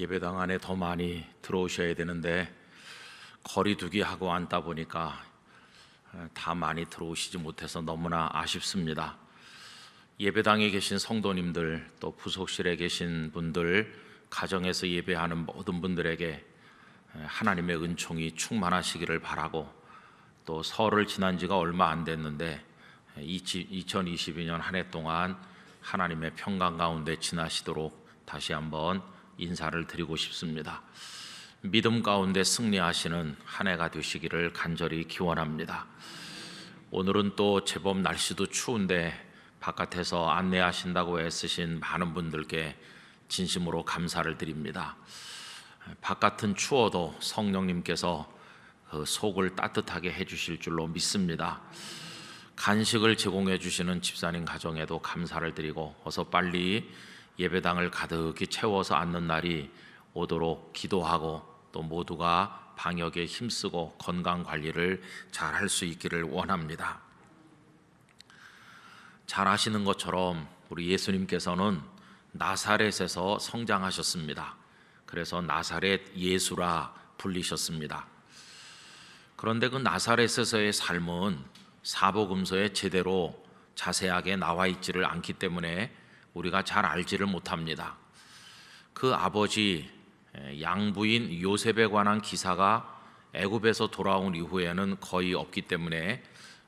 예배당 안에 더 많이 들어오셔야 되는데 거리두기 하고 앉다 보니까 다 많이 들어오시지 못해서 너무나 아쉽습니다. 예배당에 계신 성도님들, 또 부속실에 계신 분들, 가정에서 예배하는 모든 분들에게 하나님의 은총이 충만하시기를 바라고, 또 설을 지난 지가 얼마 안 됐는데 2022년 한 해 동안 하나님의 평강 가운데 지나시도록 다시 한번 인사를 드리고 싶습니다. 믿음 가운데 승리하시는 한 해가 되시기를 간절히 기원합니다. 오늘은 또 제법 날씨도 추운데 바깥에서 안내하신다고 애쓰신 많은 분들께 진심으로 감사를 드립니다. 바깥은 추워도 성령님께서 그 속을 따뜻하게 해주실 줄로 믿습니다. 간식을 제공해 주시는 집사님 가정에도 감사를 드리고, 어서 빨리 예배당을 가득히 채워서 앉는 날이 오도록 기도하고, 또 모두가 방역에 힘쓰고 건강 관리를 잘 할 수 있기를 원합니다. 잘 아시는 것처럼 우리 예수님께서는 나사렛에서 성장하셨습니다. 그래서 나사렛 예수라 불리셨습니다. 그런데 그 나사렛에서의 삶은 사복음서에 제대로 자세하게 나와 있지를 않기 때문에 우리가 잘 알지를 못합니다. 그 아버지 양부인 요셉에 관한 기사가 애굽에서 돌아온 이후에는 거의 없기 때문에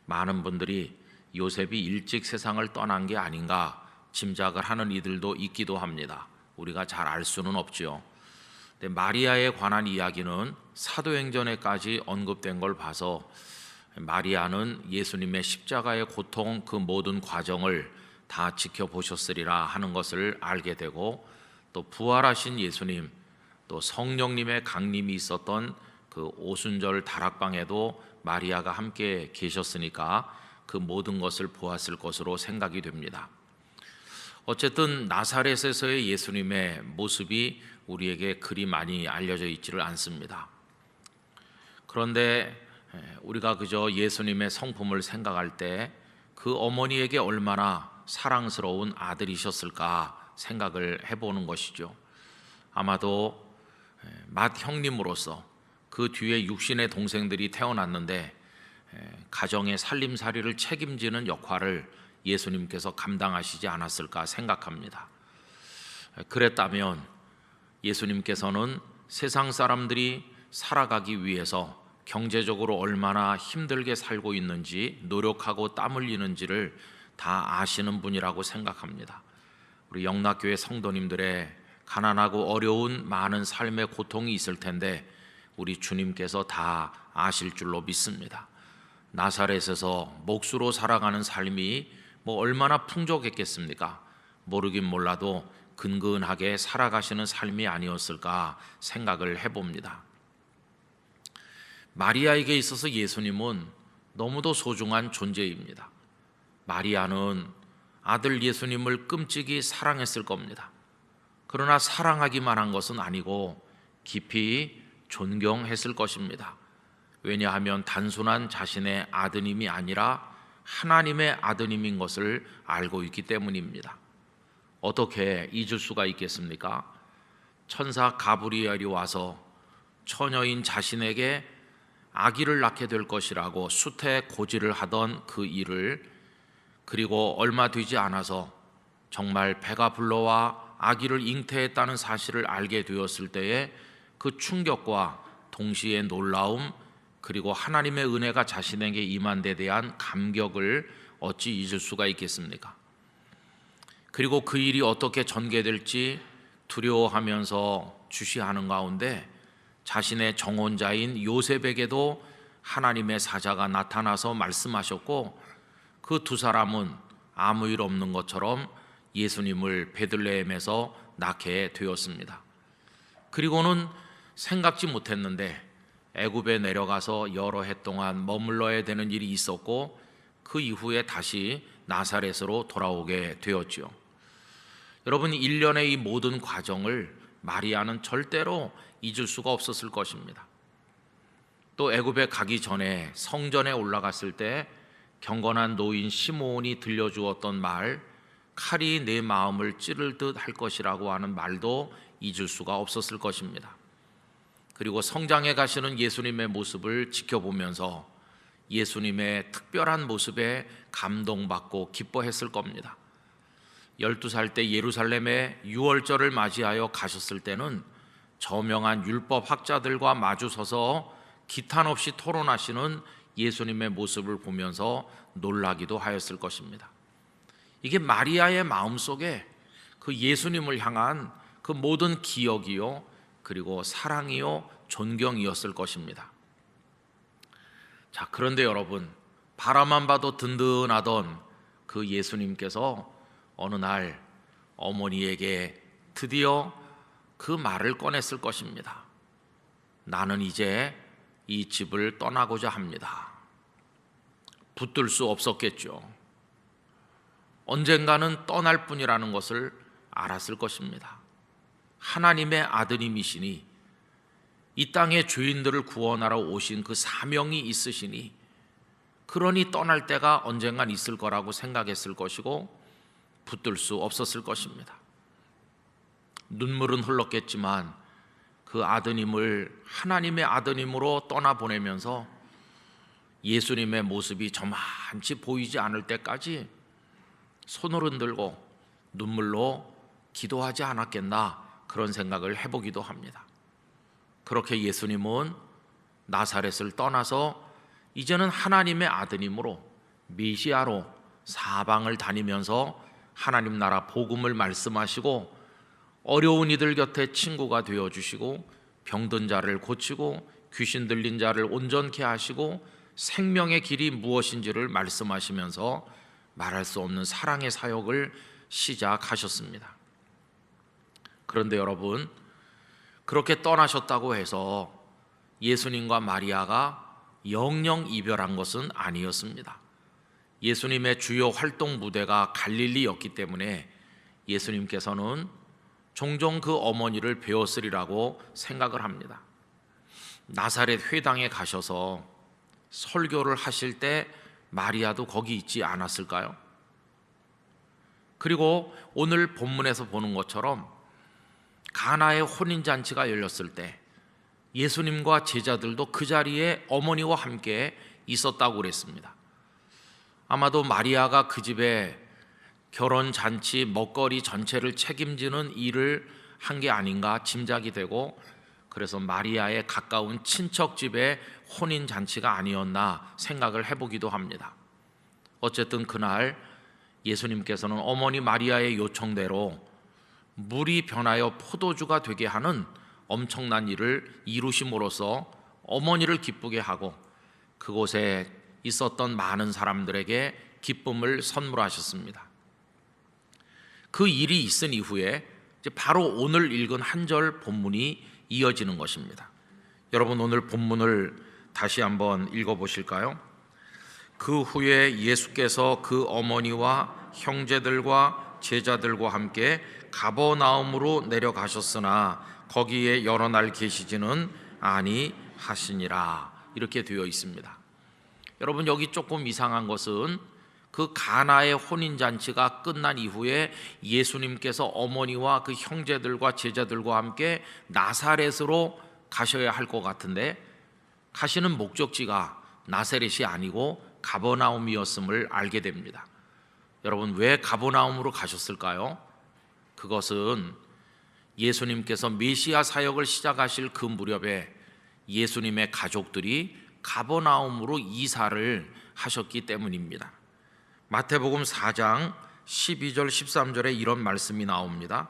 많은 분들이 요셉이 일찍 세상을 떠난 게 아닌가 짐작을 하는 이들도 있기도 합니다. 우리가 잘 알 수는 없지요. 근데 마리아에 관한 이야기는 사도행전에까지 언급된 걸 봐서 마리아는 예수님의 십자가의 고통, 그 모든 과정을 다 지켜보셨으리라 하는 것을 알게 되고, 또 부활하신 예수님, 또 성령님의 강림이 있었던 그 오순절 다락방에도 마리아가 함께 계셨으니까 그 모든 것을 보았을 것으로 생각이 됩니다. 어쨌든 나사렛에서의 예수님의 모습이 우리에게 그리 많이 알려져 있지를 않습니다. 그런데 우리가 그저 예수님의 성품을 생각할 때 그 어머니에게 얼마나 사랑스러운 아들이셨을까 생각을 해보는 것이죠. 아마도 맏 형님으로서 그 뒤에 육신의 동생들이 태어났는데 가정의 살림살이를 책임지는 역할을 예수님께서 감당하시지 않았을까 생각합니다. 그랬다면 예수님께서는 세상 사람들이 살아가기 위해서 경제적으로 얼마나 힘들게 살고 있는지, 노력하고 땀 흘리는지를 다 아시는 분이라고 생각합니다. 우리 영락교회 성도님들의 가난하고 어려운 많은 삶의 고통이 있을 텐데 우리 주님께서 다 아실 줄로 믿습니다. 나사렛에서 목수로 살아가는 삶이 얼마나 풍족했겠습니까? 모르긴 몰라도 근근하게 살아가시는 삶이 아니었을까 생각을 해봅니다. 마리아에게 있어서 예수님은 너무도 소중한 존재입니다. 마리아는 아들 예수님을 끔찍이 사랑했을 겁니다. 그러나 사랑하기만 한 것은 아니고 깊이 존경했을 것입니다. 왜냐하면 단순한 자신의 아드님이 아니라 하나님의 아드님인 것을 알고 있기 때문입니다. 어떻게 잊을 수가 있겠습니까? 천사 가브리엘이 와서 처녀인 자신에게 아기를 낳게 될 것이라고 수태 고지를 하던 그 일을, 그리고 얼마 되지 않아서 정말 배가 불러와 아기를 잉태했다는 사실을 알게 되었을 때에 그 충격과 동시에 놀라움, 그리고 하나님의 은혜가 자신에게 임한 데 대한 감격을 어찌 잊을 수가 있겠습니까? 그리고 그 일이 어떻게 전개될지 두려워하면서 주시하는 가운데 자신의 정혼자인 요셉에게도 하나님의 사자가 나타나서 말씀하셨고, 그 두 사람은 아무 일 없는 것처럼 예수님을 베들레헴에서 낳게 되었습니다. 그리고는 생각지 못했는데 애굽에 내려가서 여러 해 동안 머물러야 되는 일이 있었고, 그 이후에 다시 나사렛으로 돌아오게 되었죠. 여러분, 일련의 이 모든 과정을 마리아는 절대로 잊을 수가 없었을 것입니다. 또 애굽에 가기 전에 성전에 올라갔을 때 경건한 노인 시므온이 들려주었던 말, 칼이 내 마음을 찌를 듯 할 것이라고 하는 말도 잊을 수가 없었을 것입니다. 그리고 성장해 가시는 예수님의 모습을 지켜보면서 예수님의 특별한 모습에 감동받고 기뻐했을 겁니다. 12살 때 예루살렘에 유월절을 맞이하여 가셨을 때는 저명한 율법 학자들과 마주서서 기탄 없이 토론하시는 예수님의 모습을 보면서 놀라기도 하였을 것입니다. 이게 마리아의 마음속에 그 예수님을 향한 그 모든 기억이요, 그리고 사랑이요, 존경이었을 것입니다. 자, 그런데 여러분, 바라만 봐도 든든하던 그 예수님께서 어느 날 어머니에게 드디어 그 말을 꺼냈을 것입니다. 나는 이제 이 집을 떠나고자 합니다. 붙들 수 없었겠죠. 언젠가는 떠날 뿐이라는 것을 알았을 것입니다. 하나님의 아드님이시니 이 땅의 죄인들을 구원하러 오신 그 사명이 있으시니 그러니 떠날 때가 언젠간 있을 거라고 생각했을 것이고 붙들 수 없었을 것입니다. 눈물은 흘렀겠지만 그 아드님을 하나님의 아드님으로 떠나보내면서 예수님의 모습이 저만치 보이지 않을 때까지 손을 흔들고 눈물로 기도하지 않았겠나, 그런 생각을 해보기도 합니다. 그렇게 예수님은 나사렛을 떠나서 이제는 하나님의 아드님으로 메시아로 사방을 다니면서 하나님 나라 복음을 말씀하시고 어려운 이들 곁에 친구가 되어주시고 병든 자를 고치고 귀신 들린 자를 온전케 하시고 생명의 길이 무엇인지를 말씀하시면서 말할 수 없는 사랑의 사역을 시작하셨습니다. 그런데 여러분, 그렇게 떠나셨다고 해서 예수님과 마리아가 영영 이별한 것은 아니었습니다. 예수님의 주요 활동 무대가 갈릴리였기 때문에 예수님께서는 종종 그 어머니를 뵈었으리라고 생각을 합니다. 나사렛 회당에 가셔서 설교를 하실 때 마리아도 거기 있지 않았을까요? 그리고 오늘 본문에서 보는 것처럼 가나의 혼인잔치가 열렸을 때 예수님과 제자들도 그 자리에 어머니와 함께 있었다고 그랬습니다. 아마도 마리아가 그 집에 결혼잔치 먹거리 전체를 책임지는 일을 한 게 아닌가 짐작이 되고, 그래서 마리아의 가까운 친척 집의 혼인잔치가 아니었나 생각을 해보기도 합니다. 어쨌든 그날 예수님께서는 어머니 마리아의 요청대로 물이 변하여 포도주가 되게 하는 엄청난 일을 이루심으로써 어머니를 기쁘게 하고 그곳에 있었던 많은 사람들에게 기쁨을 선물하셨습니다. 그 일이 있은 이후에 이제 바로 오늘 읽은 한 절 본문이 이어지는 것입니다. 여러분, 오늘 본문을 다시 한번 읽어보실까요? 그 후에 예수께서 그 어머니와 형제들과 제자들과 함께 가버나움으로 내려가셨으나 거기에 여러 날 계시지는 아니하시니라, 이렇게 되어 있습니다. 여러분, 여기 조금 이상한 것은 그 가나의 혼인잔치가 끝난 이후에 예수님께서 어머니와 그 형제들과 제자들과 함께 나사렛으로 가셔야 할 것 같은데 가시는 목적지가 나사렛이 아니고 가버나움이었음을 알게 됩니다. 여러분, 왜 가버나움으로 가셨을까요? 그것은 예수님께서 메시아 사역을 시작하실 그 무렵에 예수님의 가족들이 가버나움으로 이사를 하셨기 때문입니다. 마태복음 4장 12절 13절에 이런 말씀이 나옵니다.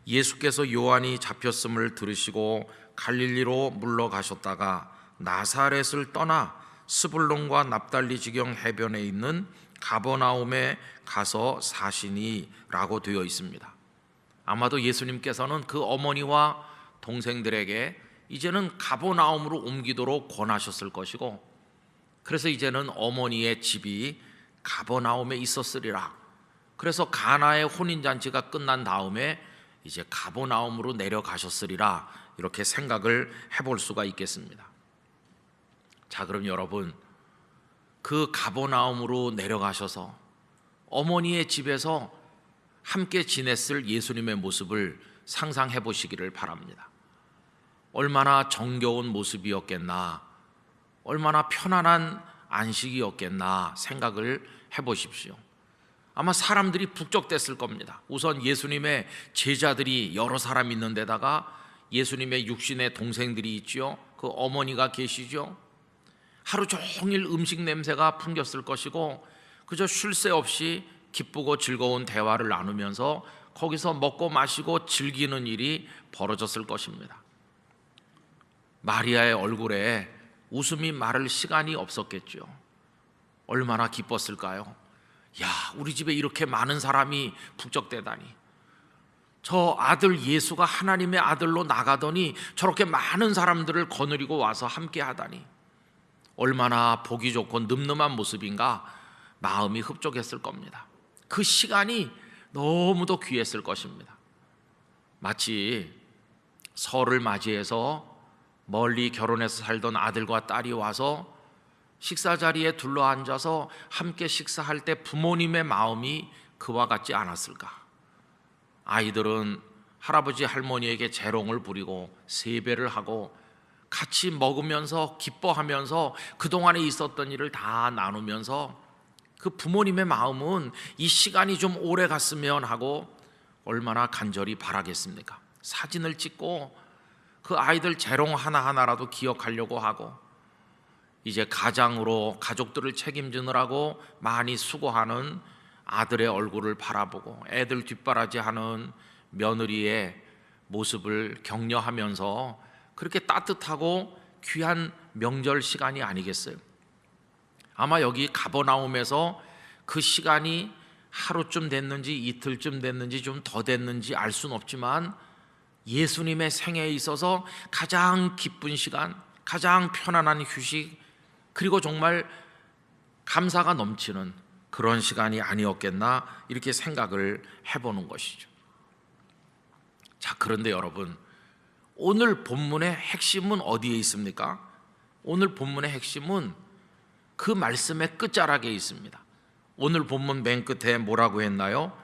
예수께서 요한이 잡혔음을 들으시고 갈릴리로 물러가셨다가 나사렛을 떠나 스불론과 납달리 지경 해변에 있는 가버나움에 가서 사시니라고 되어 있습니다. 아마도 예수님께서는 그 어머니와 동생들에게 이제는 가버나움으로 옮기도록 권하셨을 것이고, 그래서 이제는 어머니의 집이 가버나움에 있었으리라. 그래서 가나의 혼인잔치가 끝난 다음에 이제 가버나움으로 내려가셨으리라, 이렇게 생각을 해볼 수가 있겠습니다. 자, 그럼 여러분, 그 가버나움으로 내려가셔서 어머니의 집에서 함께 지냈을 예수님의 모습을 상상해 보시기를 바랍니다. 얼마나 정겨운 모습이었겠나, 얼마나 편안한 안식이었겠나 생각을 해보십시오. 아마 사람들이 북적댔을 겁니다. 우선 예수님의 제자들이 여러 사람 있는 데다가 예수님의 육신의 동생들이 있죠. 그 어머니가 계시죠. 하루 종일 음식 냄새가 풍겼을 것이고 그저 쉴 새 없이 기쁘고 즐거운 대화를 나누면서 거기서 먹고 마시고 즐기는 일이 벌어졌을 것입니다. 마리아의 얼굴에 웃음이 마를 시간이 없었겠죠. 얼마나 기뻤을까요? 야, 우리 집에 이렇게 많은 사람이 북적대다니. 저 아들 예수가 하나님의 아들로 나가더니 저렇게 많은 사람들을 거느리고 와서 함께 하다니. 얼마나 보기 좋고 늠름한 모습인가 마음이 흡족했을 겁니다. 그 시간이 너무도 귀했을 것입니다. 마치 설을 맞이해서 멀리 결혼해서 살던 아들과 딸이 와서 식사 자리에 둘러앉아서 함께 식사할 때 부모님의 마음이 그와 같지 않았을까? 아이들은 할아버지 할머니에게 재롱을 부리고 세배를 하고 같이 먹으면서 기뻐하면서 그동안에 있었던 일을 다 나누면서 그 부모님의 마음은 이 시간이 좀 오래 갔으면 하고 얼마나 간절히 바라겠습니까? 사진을 찍고 그 아이들 재롱 하나하나라도 기억하려고 하고 이제 가장으로 가족들을 책임지느라고 많이 수고하는 아들의 얼굴을 바라보고 애들 뒷바라지하는 며느리의 모습을 격려하면서 그렇게 따뜻하고 귀한 명절 시간이 아니겠어요? 아마 여기 가버나움에서 그 시간이 하루쯤 됐는지 이틀쯤 됐는지 좀 더 됐는지 알 수는 없지만 예수님의 생애에 있어서 가장 기쁜 시간, 가장 편안한 휴식, 그리고 정말 감사가 넘치는 그런 시간이 아니었겠나 이렇게 생각을 해보는 것이죠. 자, 그런데 여러분, 오늘 본문의 핵심은 어디에 있습니까? 오늘 본문의 핵심은 그 말씀의 끝자락에 있습니다. 오늘 본문 맨 끝에 뭐라고 했나요?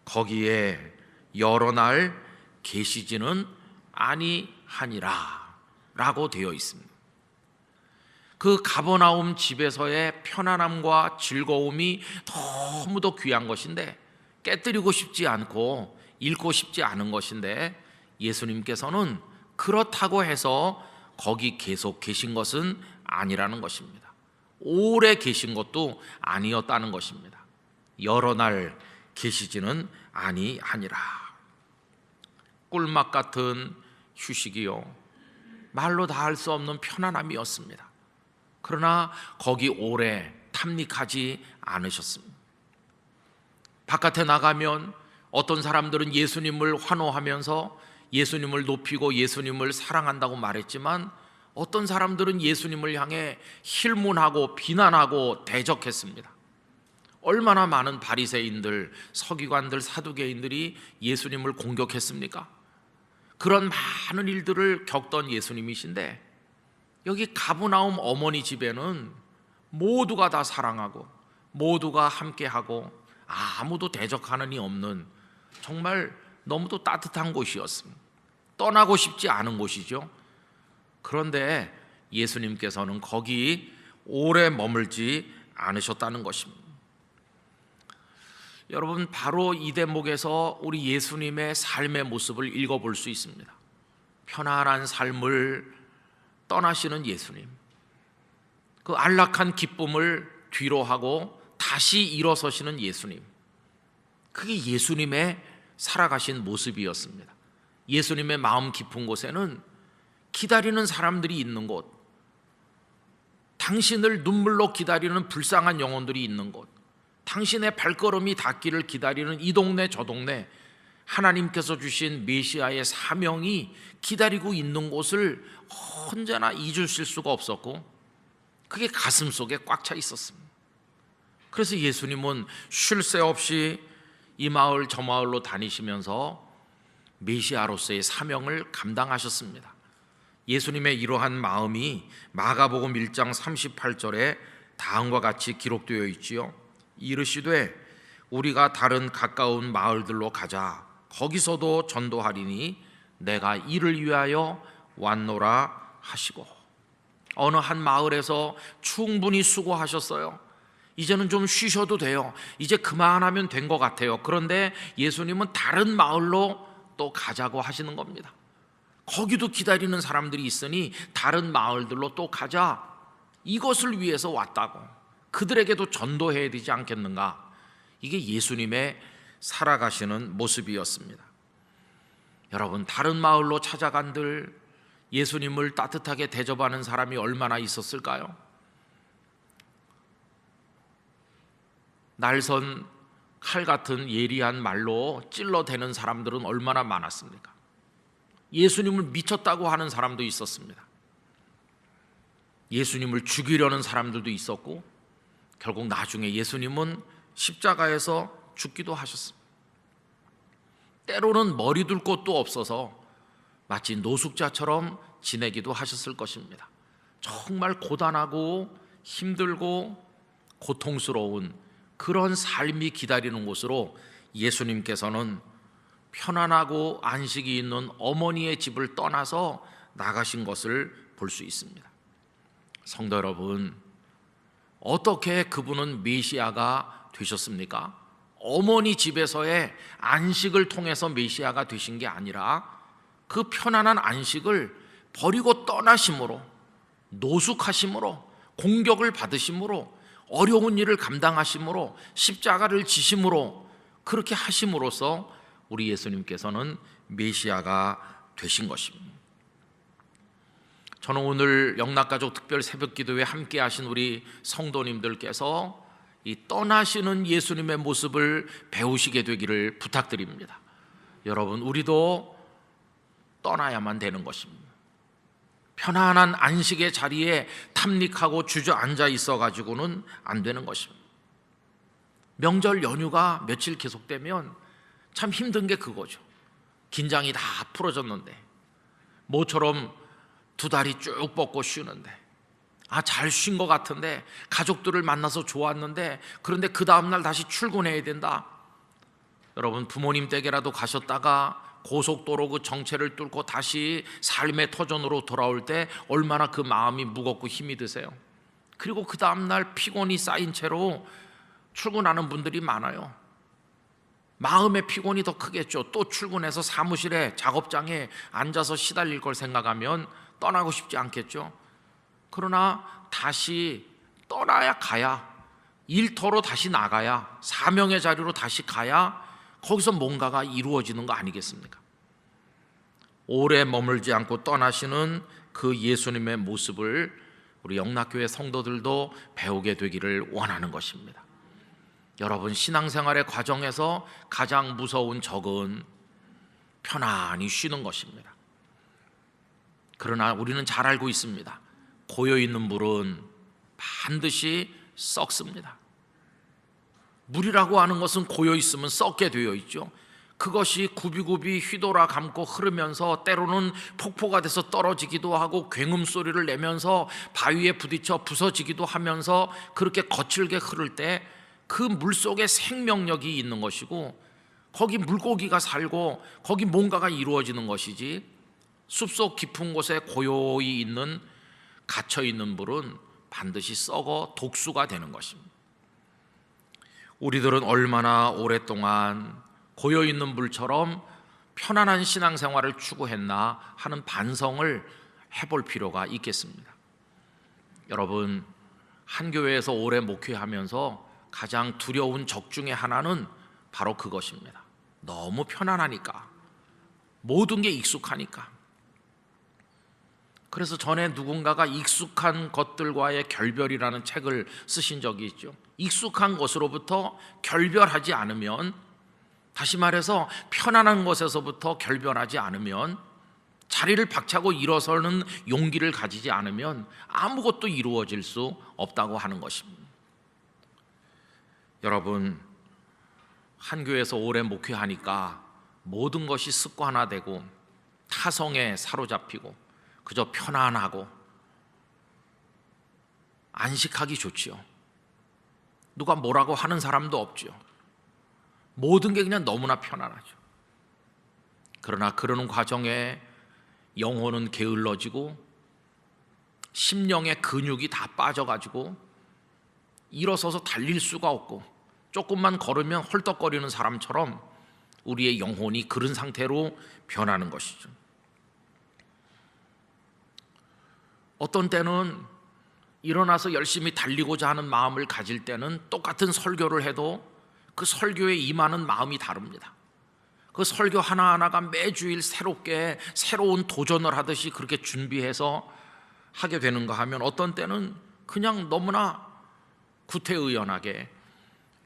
거기에 여러 날 계시지는 아니하니라 라고 되어 있습니다. 그 가버나움 집에서의 편안함과 즐거움이 너무도 귀한 것인데 깨뜨리고 싶지 않고 잃고 싶지 않은 것인데 예수님께서는 그렇다고 해서 거기 계속 계신 것은 아니라는 것입니다. 오래 계신 것도 아니었다는 것입니다. 여러 날 계시지는 아니하니라. 꿀맛 같은 휴식이요, 말로 다 할 수 없는 편안함이었습니다. 그러나 거기 오래 탐닉하지 않으셨습니다. 바깥에 나가면 어떤 사람들은 예수님을 환호하면서 예수님을 높이고 예수님을 사랑한다고 말했지만 어떤 사람들은 예수님을 향해 힐문하고 비난하고 대적했습니다. 얼마나 많은 바리새인들, 서기관들, 사두개인들이 예수님을 공격했습니까? 그런 많은 일들을 겪던 예수님이신데 여기 가버나움 어머니 집에는 모두가 다 사랑하고 모두가 함께하고 아무도 대적하는 이 없는 정말 너무도 따뜻한 곳이었습니다. 떠나고 싶지 않은 곳이죠. 그런데 예수님께서는 거기 오래 머물지 않으셨다는 것입니다. 여러분, 바로 이 대목에서 우리 예수님의 삶의 모습을 읽어볼 수 있습니다. 편안한 삶을 떠나시는 예수님, 그 안락한 기쁨을 뒤로 하고 다시 일어서시는 예수님, 그게 예수님의 살아가신 모습이었습니다. 예수님의 마음 깊은 곳에는 기다리는 사람들이 있는 곳, 당신을 눈물로 기다리는 불쌍한 영혼들이 있는 곳, 당신의 발걸음이 닿기를 기다리는 이 동네 저 동네, 하나님께서 주신 메시아의 사명이 기다리고 있는 곳을 언제나 잊으실 수가 없었고 그게 가슴 속에 꽉 차 있었습니다. 그래서 예수님은 쉴 새 없이 이 마을 저 마을로 다니시면서 메시아로서의 사명을 감당하셨습니다. 예수님의 이러한 마음이 마가복음 1장 38절에 다음과 같이 기록되어 있지요. 이르시되 우리가 다른 가까운 마을들로 가자. 거기서도 전도하리니 내가 이를 위하여 왔노라 하시고, 어느 한 마을에서 충분히 수고하셨어요. 이제는 좀 쉬셔도 돼요. 이제 그만하면 된 것 같아요. 그런데 예수님은 다른 마을로 또 가자고 하시는 겁니다. 거기도 기다리는 사람들이 있으니 다른 마을들로 또 가자. 이것을 위해서 왔다고. 그들에게도 전도해야 되지 않겠는가? 이게 예수님의 살아가시는 모습이었습니다. 여러분, 다른 마을로 찾아간들 예수님을 따뜻하게 대접하는 사람이 얼마나 있었을까요? 날선 칼 같은 예리한 말로 찔러대는 사람들은 얼마나 많았습니까? 예수님을 미쳤다고 하는 사람도 있었습니다. 예수님을 죽이려는 사람들도 있었고, 결국 나중에 예수님은 십자가에서 죽기도 하셨습니다. 때로는 머리 둘 곳도 없어서 마치 노숙자처럼 지내기도 하셨을 것입니다. 정말 고단하고 힘들고 고통스러운 그런 삶이 기다리는 곳으로 예수님께서는 편안하고 안식이 있는 어머니의 집을 떠나서 나가신 것을 볼 수 있습니다. 성도 여러분, 어떻게 그분은 메시아가 되셨습니까? 어머니 집에서의 안식을 통해서 메시아가 되신 게 아니라 그 편안한 안식을 버리고 떠나심으로, 노숙하심으로, 공격을 받으심으로, 어려운 일을 감당하심으로, 십자가를 지심으로, 그렇게 하심으로써 우리 예수님께서는 메시아가 되신 것입니다. 저는 오늘 영락가족 특별 새벽기도에 함께 하신 우리 성도님들께서 이 떠나시는 예수님의 모습을 배우시게 되기를 부탁드립니다. 여러분, 우리도 떠나야만 되는 것입니다. 편안한 안식의 자리에 탐닉하고 주저앉아 있어가지고는 안 되는 것입니다. 명절 연휴가 며칠 계속되면 참 힘든 게 그거죠. 긴장이 다 풀어졌는데 모처럼 두 다리 쭉 뻗고 쉬는데, 잘 쉰 것 같은데, 가족들을 만나서 좋았는데, 그런데 그 다음날 다시 출근해야 된다. 여러분, 부모님 댁에라도 가셨다가 고속도로 그 정체를 뚫고 다시 삶의 터전으로 돌아올 때 얼마나 그 마음이 무겁고 힘이 드세요. 그리고 그 다음날 피곤이 쌓인 채로 출근하는 분들이 많아요. 마음의 피곤이 더 크겠죠. 또 출근해서 사무실에 작업장에 앉아서 시달릴 걸 생각하면 떠나고 싶지 않겠죠. 그러나 다시 떠나야 가야, 일터로 다시 나가야, 사명의 자리로 다시 가야 거기서 뭔가가 이루어지는 거 아니겠습니까? 오래 머물지 않고 떠나시는 그 예수님의 모습을 우리 영락교회 성도들도 배우게 되기를 원하는 것입니다. 여러분, 신앙생활의 과정에서 가장 무서운 적은 편안히 쉬는 것입니다. 그러나 우리는 잘 알고 있습니다. 고여있는 물은 반드시 썩습니다. 물이라고 하는 것은 고여있으면 썩게 되어 있죠. 그것이 굽이굽이 휘돌아 감고 흐르면서 때로는 폭포가 돼서 떨어지기도 하고 굉음 소리를 내면서 바위에 부딪혀 부서지기도 하면서 그렇게 거칠게 흐를 때 그 물속에 생명력이 있는 것이고, 거기 물고기가 살고 거기 뭔가가 이루어지는 것이지, 숲속 깊은 곳에 고요히 있는 갇혀있는 물은 반드시 썩어 독수가 되는 것입니다. 우리들은 얼마나 오랫동안 고여있는 물처럼 편안한 신앙생활을 추구했나 하는 반성을 해볼 필요가 있겠습니다. 여러분, 한 교회에서 오래 목회하면서 가장 두려운 적 중에 하나는 바로 그것입니다. 너무 편안하니까, 모든 게 익숙하니까. 그래서 전에 누군가가 익숙한 것들과의 결별이라는 책을 쓰신 적이 있죠. 익숙한 것으로부터 결별하지 않으면, 다시 말해서 편안한 것에서부터 결별하지 않으면, 자리를 박차고 일어서는 용기를 가지지 않으면 아무것도 이루어질 수 없다고 하는 것입니다. 여러분, 한 교회에서 오래 목회하니까 모든 것이 습관화되고 타성에 사로잡히고 그저 편안하고 안식하기 좋지요. 누가 뭐라고 하는 사람도 없죠. 모든 게 그냥 너무나 편안하죠. 그러나 그러는 과정에 영혼은 게을러지고 심령의 근육이 다 빠져가지고 일어서서 달릴 수가 없고 조금만 걸으면 헐떡거리는 사람처럼 우리의 영혼이 그런 상태로 변하는 것이죠. 어떤 때는 일어나서 열심히 달리고자 하는 마음을 가질 때는 똑같은 설교를 해도 그 설교에 임하는 마음이 다릅니다. 그 설교 하나하나가 매주일 새롭게 새로운 도전을 하듯이 그렇게 준비해서 하게 되는가 하면 어떤 때는 그냥 너무나 구태의연하게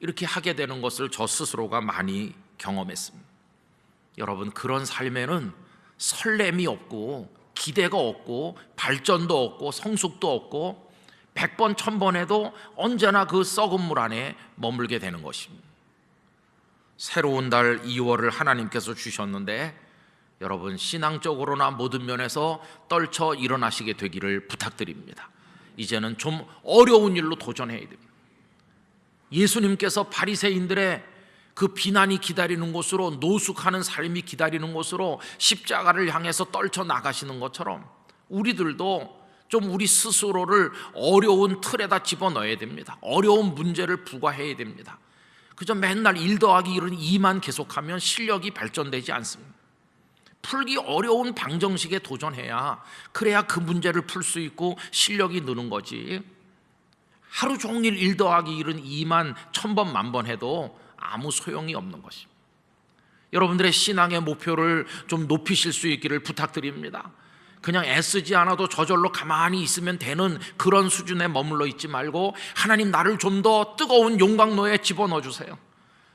이렇게 하게 되는 것을 저 스스로가 많이 경험했습니다. 여러분, 그런 삶에는 설렘이 없고 기대가 없고 발전도 없고 성숙도 없고 100번 1000번 해도 언제나 그 썩은 물 안에 머물게 되는 것입니다. 새로운 달 2월을 하나님께서 주셨는데 여러분, 신앙적으로나 모든 면에서 떨쳐 일어나시게 되기를 부탁드립니다. 이제는 좀 어려운 일로 도전해야 됩니다. 예수님께서 바리새인들의 그 비난이 기다리는 곳으로, 노숙하는 삶이 기다리는 곳으로 십자가를 향해서 떨쳐 나가시는 것처럼 우리들도 좀 우리 스스로를 어려운 틀에다 집어넣어야 됩니다. 어려운 문제를 부과해야 됩니다. 그저 맨날 1 더하기 1은 2만 계속하면 실력이 발전되지 않습니다. 풀기 어려운 방정식에 도전해야, 그래야 그 문제를 풀 수 있고 실력이 느는 거지. 하루 종일 1 더하기 1은 2만 1000번 만번 해도 아무 소용이 없는 것입니다. 여러분들의 신앙의 목표를 좀 높이실 수 있기를 부탁드립니다. 그냥 애쓰지 않아도 저절로 가만히 있으면 되는 그런 수준에 머물러 있지 말고 하나님, 나를 좀 더 뜨거운 용광로에 집어넣어 주세요.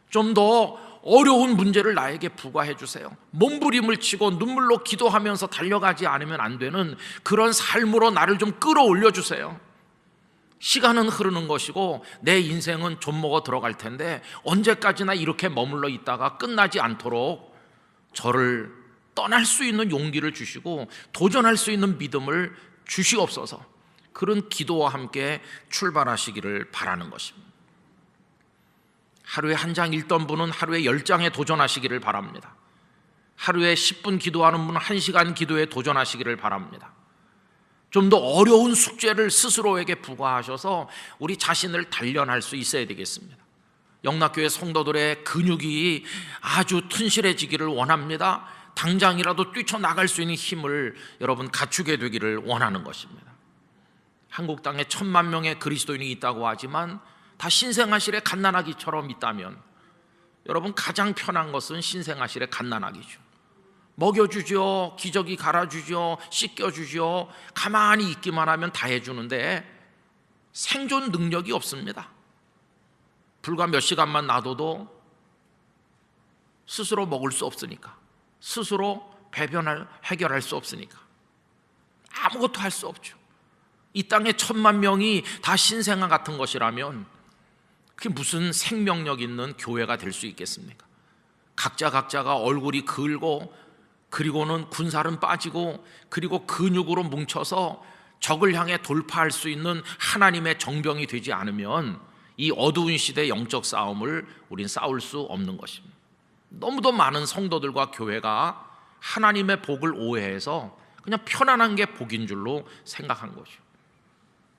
좀 더 어려운 문제를 나에게 부과해 주세요. 몸부림을 치고 눈물로 기도하면서 달려가지 않으면 안 되는 그런 삶으로 나를 좀 끌어올려 주세요. 시간은 흐르는 것이고 내 인생은 좀먹어 들어갈 텐데 언제까지나 이렇게 머물러 있다가 끝나지 않도록 저를 떠날 수 있는 용기를 주시고 도전할 수 있는 믿음을 주시옵소서. 그런 기도와 함께 출발하시기를 바라는 것입니다. 하루에 한 장 읽던 분은 하루에 10장에 도전하시기를 바랍니다. 하루에 10분 기도하는 분은 1시간 기도에 도전하시기를 바랍니다. 좀 더 어려운 숙제를 스스로에게 부과하셔서 우리 자신을 단련할 수 있어야 되겠습니다. 영락교회 성도들의 근육이 아주 튼실해지기를 원합니다. 당장이라도 뛰쳐나갈 수 있는 힘을 여러분 갖추게 되기를 원하는 것입니다. 한국 땅에 1000만 명의 그리스도인이 있다고 하지만 다 신생아실의 갓난아기처럼 있다면 여러분, 가장 편한 것은 신생아실의 갓난아기죠. 먹여주죠, 기저귀 갈아주죠, 씻겨주죠. 가만히 있기만 하면 다 해주는데 생존 능력이 없습니다. 불과 몇 시간만 놔둬도 스스로 먹을 수 없으니까, 스스로 배변을 해결할 수 없으니까 아무것도 할 수 없죠. 이 땅에 1000만 명이 다 신생아 같은 것이라면 그게 무슨 생명력 있는 교회가 될 수 있겠습니까? 각자가 얼굴이 긁고, 그리고는 군살은 빠지고, 그리고 근육으로 뭉쳐서 적을 향해 돌파할 수 있는 하나님의 정병이 되지 않으면 이 어두운 시대의 영적 싸움을 우린 싸울 수 없는 것입니다. 너무도 많은 성도들과 교회가 하나님의 복을 오해해서 그냥 편안한 게 복인 줄로 생각한 것이죠.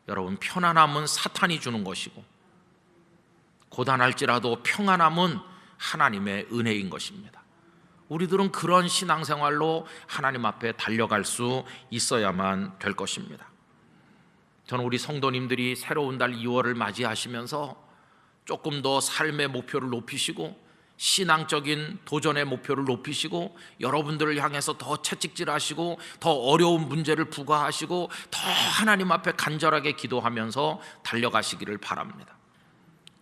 여러분, 편안함은 사탄이 주는 것이고 고단할지라도 평안함은 하나님의 은혜인 것입니다. 우리들은 그런 신앙생활로 하나님 앞에 달려갈 수 있어야만 될 것입니다. 저는 우리 성도님들이 새로운 달 2월을 맞이하시면서 조금 더 삶의 목표를 높이시고 신앙적인 도전의 목표를 높이시고 여러분들을 향해서 더 채찍질하시고 더 어려운 문제를 부과하시고 더 하나님 앞에 간절하게 기도하면서 달려가시기를 바랍니다.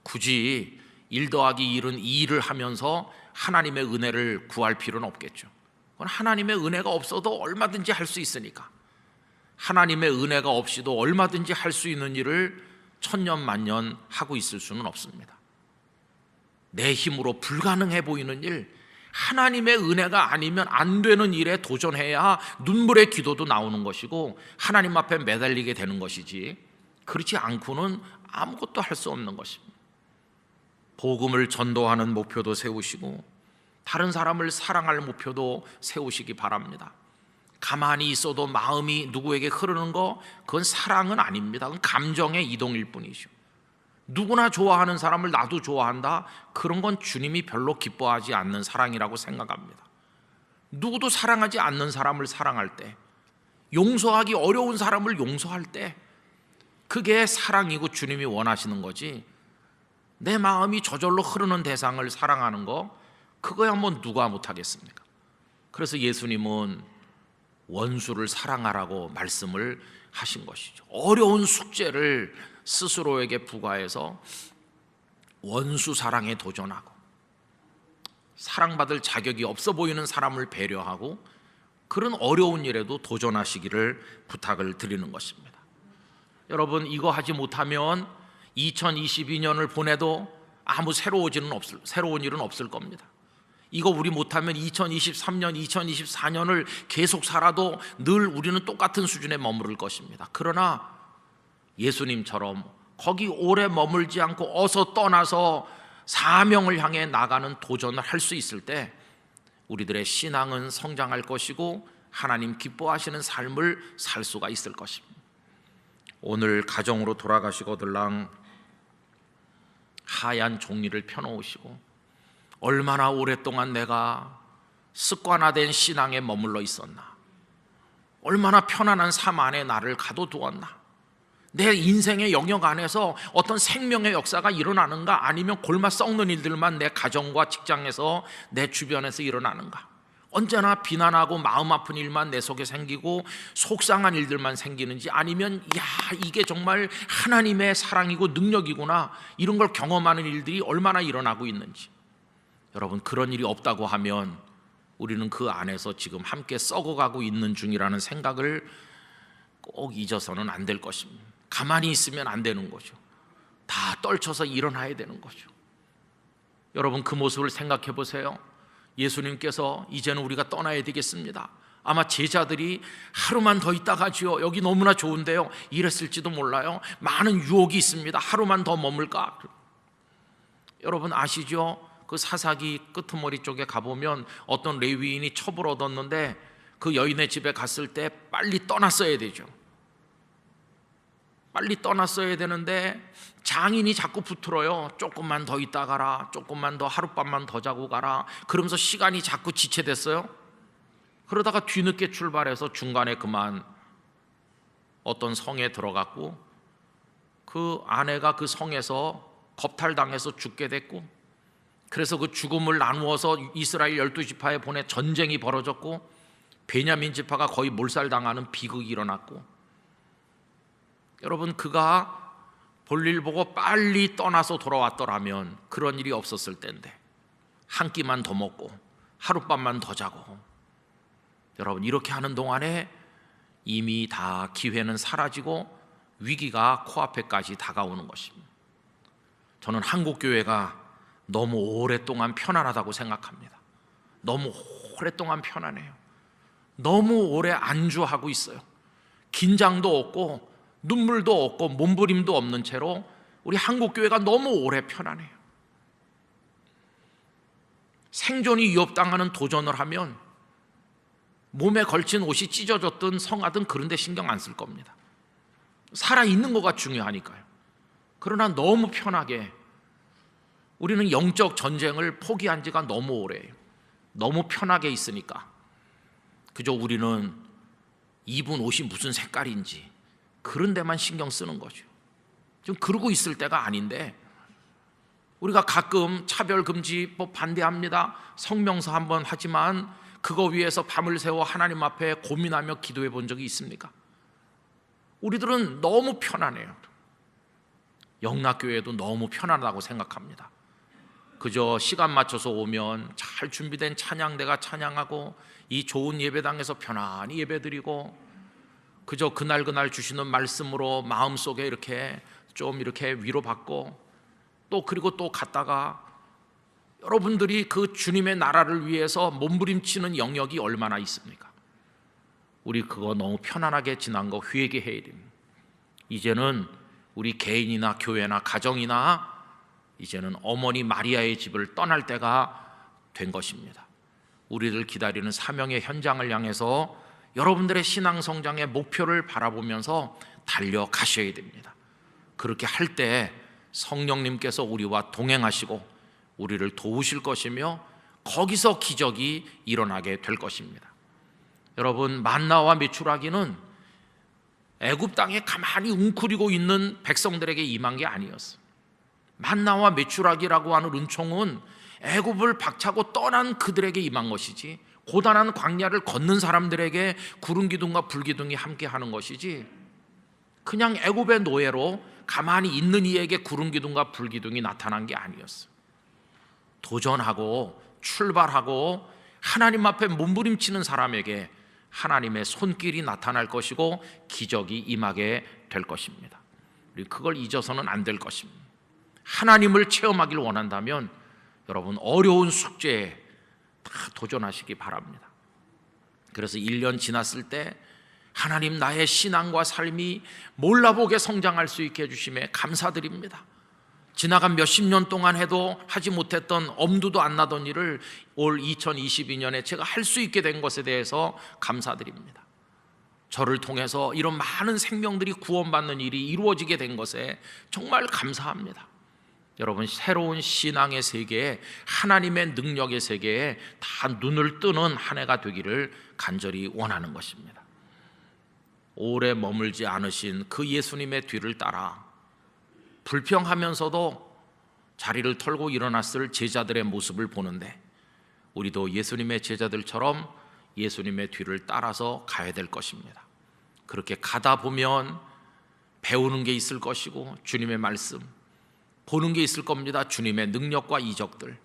굳이 1 더하기 1은 2를 하면서 하나님의 은혜를 구할 필요는 없겠죠. 그건 하나님의 은혜가 없어도 얼마든지 할 수 있으니까. 하나님의 은혜가 없이도 얼마든지 할 수 있는 일을 천년 만년 하고 있을 수는 없습니다. 내 힘으로 불가능해 보이는 일, 하나님의 은혜가 아니면 안 되는 일에 도전해야 눈물의 기도도 나오는 것이고 하나님 앞에 매달리게 되는 것이지, 그렇지 않고는 아무것도 할 수 없는 것입니다. 복음을 전도하는 목표도 세우시고 다른 사람을 사랑할 목표도 세우시기 바랍니다. 가만히 있어도 마음이 누구에게 흐르는 거, 그건 사랑은 아닙니다. 그건 감정의 이동일 뿐이죠. 누구나 좋아하는 사람을 나도 좋아한다, 그런 건 주님이 별로 기뻐하지 않는 사랑이라고 생각합니다. 누구도 사랑하지 않는 사람을 사랑할 때, 용서하기 어려운 사람을 용서할 때, 그게 사랑이고 주님이 원하시는 거지, 내 마음이 저절로 흐르는 대상을 사랑하는 거, 그거야 뭐 누가 못하겠습니까? 그래서 예수님은 원수를 사랑하라고 말씀을 하신 것이죠. 어려운 숙제를 스스로에게 부과해서 원수 사랑에 도전하고, 사랑받을 자격이 없어 보이는 사람을 배려하고, 그런 어려운 일에도 도전하시기를 부탁을 드리는 것입니다. 여러분, 이거 하지 못하면 2022년을 보내도 아무 새로운 일은 없을 겁니다. 이거 우리 못하면 2023년, 2024년을 계속 살아도 늘 우리는 똑같은 수준에 머무를 것입니다. 그러나 예수님처럼 거기 오래 머물지 않고 어서 떠나서 사명을 향해 나가는 도전을 할 수 있을 때 우리들의 신앙은 성장할 것이고 하나님 기뻐하시는 삶을 살 수가 있을 것입니다. 오늘 가정으로 돌아가시거들랑 하얀 종이를 펴놓으시고, 얼마나 오랫동안 내가 습관화된 신앙에 머물러 있었나, 얼마나 편안한 삶 안에 나를 가둬두었나, 내 인생의 영역 안에서 어떤 생명의 역사가 일어나는가, 아니면 골마 썩는 일들만 내 가정과 직장에서 내 주변에서 일어나는가, 언제나 비난하고 마음 아픈 일만 내 속에 생기고 속상한 일들만 생기는지, 아니면 이게 정말 하나님의 사랑이고 능력이구나, 이런 걸 경험하는 일들이 얼마나 일어나고 있는지. 여러분, 그런 일이 없다고 하면 우리는 그 안에서 지금 함께 썩어가고 있는 중이라는 생각을 꼭 잊어서는 안 될 것입니다. 가만히 있으면 안 되는 거죠. 다 떨쳐서 일어나야 되는 거죠. 여러분, 그 모습을 생각해 보세요. 예수님께서 이제는 우리가 떠나야 되겠습니다, 아마 제자들이 하루만 더 있다 가지요, 여기 너무나 좋은데요, 이랬을지도 몰라요. 많은 유혹이 있습니다, 하루만 더 머물까. 여러분 아시죠? 그 사사기 끄트머리 쪽에 가보면 어떤 레위인이 첩을 얻었는데 그 여인의 집에 갔을 때 빨리 떠났어야 되죠. 빨리 떠났어야 되는데 장인이 자꾸 붙들어요. 조금만 더 있다 가라, 조금만 더, 하룻밤만 더 자고 가라. 그러면서 시간이 자꾸 지체됐어요. 그러다가 뒤늦게 출발해서 중간에 그만 어떤 성에 들어갔고, 그 아내가 그 성에서 겁탈당해서 죽게 됐고, 그래서 그 죽음을 나누어서 이스라엘 12지파에 보내 전쟁이 벌어졌고, 베냐민 지파가 거의 몰살당하는 비극이 일어났고, 여러분, 그가 볼일 보고 빨리 떠나서 돌아왔더라면 그런 일이 없었을 텐데, 한 끼만 더 먹고 하룻밤만 더 자고, 여러분 이렇게 하는 동안에 이미 다 기회는 사라지고 위기가 코앞에까지 다가오는 것입니다. 저는 한국교회가 너무 오랫동안 편안하다고 생각합니다. 너무 오랫동안 편안해요. 너무 오래 안주하고 있어요. 긴장도 없고 눈물도 없고 몸부림도 없는 채로 우리 한국교회가 너무 오래 편안해요. 생존이 위협당하는 도전을 하면 몸에 걸친 옷이 찢어졌든 성하든 그런 데 신경 안 쓸 겁니다. 살아있는 거가 중요하니까요. 그러나 너무 편하게 우리는 영적 전쟁을 포기한 지가 너무 오래예요. 너무 편하게 있으니까 그저 우리는 입은 옷이 무슨 색깔인지 그런 데만 신경 쓰는 거죠. 좀 그러고 있을 때가 아닌데, 우리가 가끔 차별금지법 반대합니다, 성명서 한번 하지만 그거 위해서 밤을 새워 하나님 앞에 고민하며 기도해 본 적이 있습니까? 우리들은 너무 편안해요. 영락교회도 너무 편안하다고 생각합니다. 그저 시간 맞춰서 오면 잘 준비된 찬양대가 찬양하고 이 좋은 예배당에서 편안히 예배드리고, 그저 그날 주시는 말씀으로 마음속에 이렇게 좀 이렇게 위로받고, 또 그리고 또 갔다가 여러분들이 그 주님의 나라를 위해서 몸부림치는 영역이 얼마나 있습니까? 우리 그거 너무 편안하게 지난 거 회개해야 됩니다. 이제는 우리 개인이나 교회나 가정이나 이제는 어머니 마리아의 집을 떠날 때가 된 것입니다. 우리를 기다리는 사명의 현장을 향해서 여러분들의 신앙 성장의 목표를 바라보면서 달려가셔야 됩니다. 그렇게 할 때 성령님께서 우리와 동행하시고 우리를 도우실 것이며 거기서 기적이 일어나게 될 것입니다. 여러분, 만나와 메추라기는 애굽 땅에 가만히 웅크리고 있는 백성들에게 임한 게 아니었어요. 만나와 메추라기라고 하는 은총은 애굽을 박차고 떠난 그들에게 임한 것이지, 고단한 광야를 걷는 사람들에게 구름 기둥과 불 기둥이 함께 하는 것이지, 그냥 애굽의 노예로 가만히 있는 이에게 구름 기둥과 불 기둥이 나타난 게 아니었어요. 도전하고 출발하고 하나님 앞에 몸부림치는 사람에게 하나님의 손길이 나타날 것이고 기적이 임하게 될 것입니다. 우리 그걸 잊어서는 안 될 것입니다. 하나님을 체험하길 원한다면 여러분, 어려운 숙제에 다 도전하시기 바랍니다. 그래서 1년 지났을 때 하나님, 나의 신앙과 삶이 몰라보게 성장할 수 있게 해주심에 감사드립니다. 지나간 몇십 년 동안 해도 하지 못했던, 엄두도 안 나던 일을 올 2022년에 제가 할 수 있게 된 것에 대해서 감사드립니다. 저를 통해서 이런 많은 생명들이 구원받는 일이 이루어지게 된 것에 정말 감사합니다. 여러분, 새로운 신앙의 세계에, 하나님의 능력의 세계에 다 눈을 뜨는 한 해가 되기를 간절히 원하는 것입니다. 오래 머물지 않으신 그 예수님의 뒤를 따라 불평하면서도 자리를 털고 일어났을 제자들의 모습을 보는데, 우리도 예수님의 제자들처럼 예수님의 뒤를 따라서 가야 될 것입니다. 그렇게 가다 보면 배우는 게 있을 것이고, 주님의 말씀 보는 게 있을 겁니다. 주님의 능력과 이적들.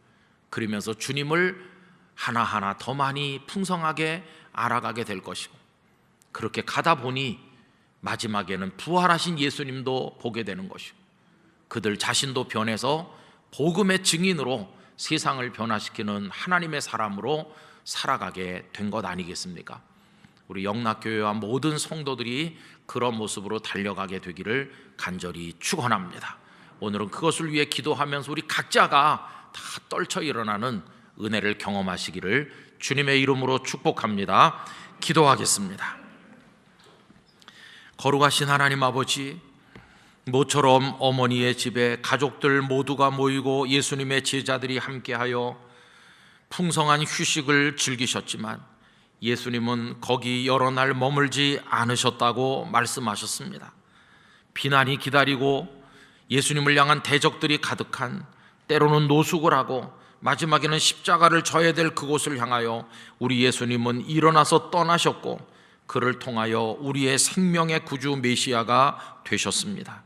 그러면서 주님을 하나하나 더 많이 풍성하게 알아가게 될 것이고, 그렇게 가다 보니 마지막에는 부활하신 예수님도 보게 되는 것이고, 그들 자신도 변해서 복음의 증인으로 세상을 변화시키는 하나님의 사람으로 살아가게 된 것 아니겠습니까? 우리 영락교회와 모든 성도들이 그런 모습으로 달려가게 되기를 간절히 축원합니다. 오늘은 그것을 위해 기도하면서 우리 각자가 다 떨쳐 일어나는 은혜를 경험하시기를 주님의 이름으로 축복합니다. 기도하겠습니다. 거룩하신 하나님 아버지, 모처럼 어머니의 집에 가족들 모두가 모이고 예수님의 제자들이 함께하여 풍성한 휴식을 즐기셨지만 예수님은 거기 여러 날 머물지 않으셨다고 말씀하셨습니다. 비난이 기다리고 예수님을 향한 대적들이 가득한, 때로는 노숙을 하고 마지막에는 십자가를 져야 될 그곳을 향하여 우리 예수님은 일어나서 떠나셨고, 그를 통하여 우리의 생명의 구주 메시아가 되셨습니다.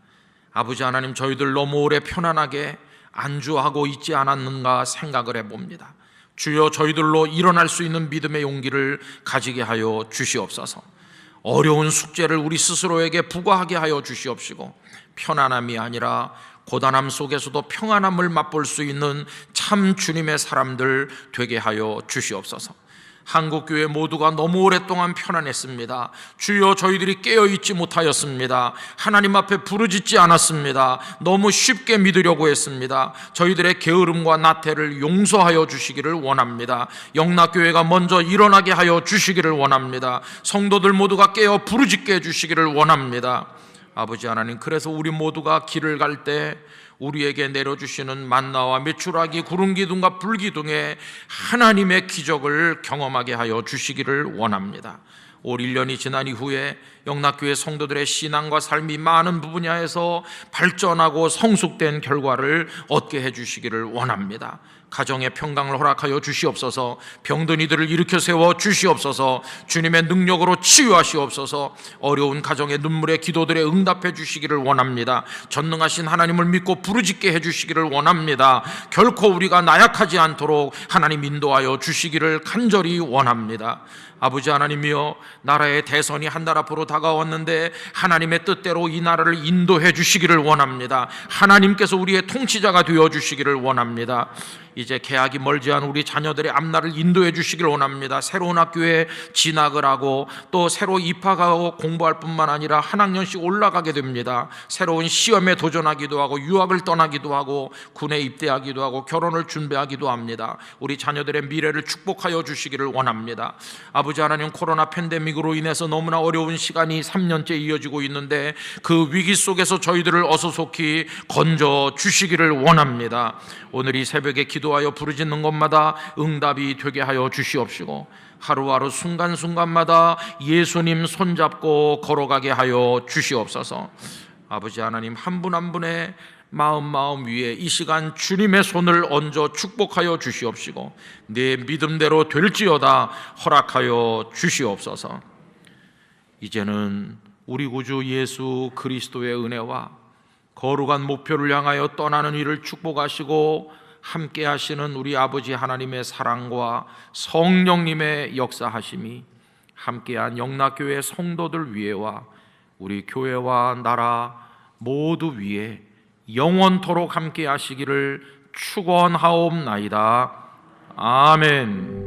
아버지 하나님, 저희들 너무 오래 편안하게 안주하고 있지 않았는가 생각을 해봅니다. 주여, 저희들로 일어날 수 있는 믿음의 용기를 가지게 하여 주시옵소서. 어려운 숙제를 우리 스스로에게 부과하게 하여 주시옵시고, 편안함이 아니라 고단함 속에서도 평안함을 맛볼 수 있는 참 주님의 사람들 되게 하여 주시옵소서. 한국교회 모두가 너무 오랫동안 편안했습니다. 주여, 저희들이 깨어있지 못하였습니다. 하나님 앞에 부르짖지 않았습니다. 너무 쉽게 믿으려고 했습니다. 저희들의 게으름과 나태를 용서하여 주시기를 원합니다. 영락교회가 먼저 일어나게 하여 주시기를 원합니다. 성도들 모두가 깨어 부르짖게 해주시기를 원합니다. 아버지 하나님, 그래서 우리 모두가 길을 갈 때 우리에게 내려주시는 만나와 메추라기, 구름 기둥과 불 기둥의 하나님의 기적을 경험하게 하여 주시기를 원합니다. 올 1년이 지난 이후에 영락교회 성도들의 신앙과 삶이 많은 분야에서 발전하고 성숙된 결과를 얻게 해주시기를 원합니다. 가정의 평강을 허락하여 주시옵소서. 병든 이들을 일으켜 세워 주시옵소서. 주님의 능력으로 치유하시옵소서. 어려운 가정의 눈물의 기도들에 응답해 주시기를 원합니다. 전능하신 하나님을 믿고 부르짖게 해주시기를 원합니다. 결코 우리가 나약하지 않도록 하나님 인도하여 주시기를 간절히 원합니다. 아버지 하나님이여, 나라의 대선이 한 달 앞으로 다가왔는데 하나님의 뜻대로 이 나라를 인도해 주시기를 원합니다. 하나님께서 우리의 통치자가 되어 주시기를 원합니다. 이제 개학이 멀지 않은 우리 자녀들의 앞날을 인도해 주시길 원합니다. 새로운 학교에 진학을 하고 또 새로 입학하고 공부할 뿐만 아니라 한 학년씩 올라가게 됩니다. 새로운 시험에 도전하기도 하고 유학을 떠나기도 하고 군에 입대하기도 하고 결혼을 준비하기도 합니다. 우리 자녀들의 미래를 축복하여 주시기를 원합니다. 아버지 하나님, 코로나 팬데믹으로 인해서 너무나 어려운 시간이 3년째 이어지고 있는데 그 위기 속에서 저희들을 어서속히 건져 주시기를 원합니다. 오늘 이 새벽에 기도하여 부르짖는 것마다 응답이 되게 하여 주시옵시고 하루하루 순간순간마다 예수님 손잡고 걸어가게 하여 주시옵소서. 아버지 하나님, 한 분 한 분의 마음 위에 이 시간 주님의 손을 얹어 축복하여 주시옵시고 내 믿음대로 될지어다 허락하여 주시옵소서. 이제는 우리 구주 예수 그리스도의 은혜와 거룩한 목표를 향하여 떠나는 일을 축복하시고 함께 하시는 우리 아버지 하나님의 사랑과 성령님의 역사하심이 함께한 영락교회 성도들 위에와 우리 교회와 나라 모두 위에 영원토록 함께 하시기를 축원하옵나이다. 아멘.